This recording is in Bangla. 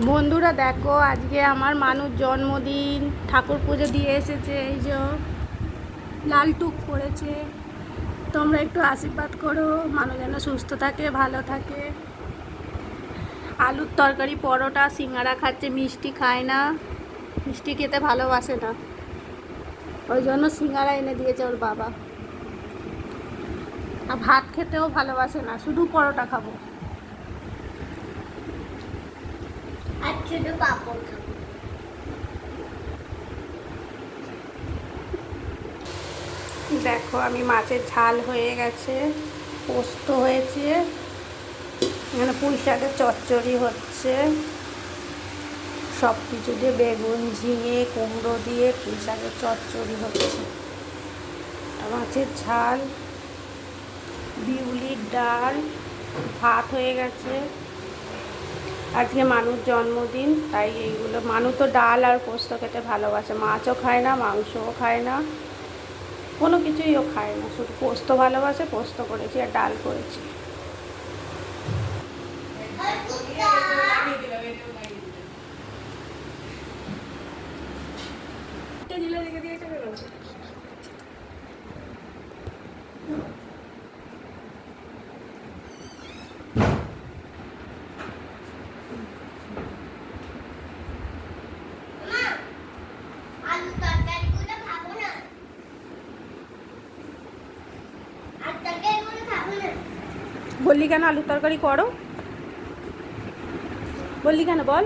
বন্ধুরা দেখো, আজকে আমার মানুষ জন্মদিন, ঠাকুর পুজো দিয়ে এসেছে। এই যে লাল টুক পড়েছে। তোমরা একটু আশীর্বাদ করো, মানুষ যেন সুস্থ থাকে, ভালো থাকে। আলুর তরকারি, পরোটা, সিঙ্গারা খাচ্ছে, মিষ্টি খায় না, মিষ্টি খেতে ভালোবাসে না, ওই জন্য সিঙ্গারা এনে দিয়েছে ওর বাবা। আর ভাত খেতেও ভালোবাসে না, শুধু পরোটা খাবো আর শুধু পাপড় খাবো। দেখো, আমি মাছের ঝাল হয়ে গেছে, পোস্ত হয়েছে, এখানে পুঁই শাকের চচ্চড়ি হচ্ছে, সব কিছু দিয়ে বেগুন, ঝিঙে, কুমড়ো দিয়ে পুঁই শাকের চচ্চড়ি হচ্ছে, আর মাছের ঝাল, বিউলির ডাল, ভাত হয়ে গেছে। আজকে মানুষ জন্মদিন, তাই এইগুলো। মানুষ তো ডাল আর পোস্ত খেতে ভালোবাসে, মাছও খায় না, মাংসও খায় না, কোনো কিছুই ও খায় না, শুধু পোস্ত ভালোবাসে। পোস্ত করেছি আর ডাল করেছি। আলু তরকারিগুলো খাবো না, আর তরকারিগুলো খাবো না। বললি কেন আলুর তরকারি করো? বললি কেন বল?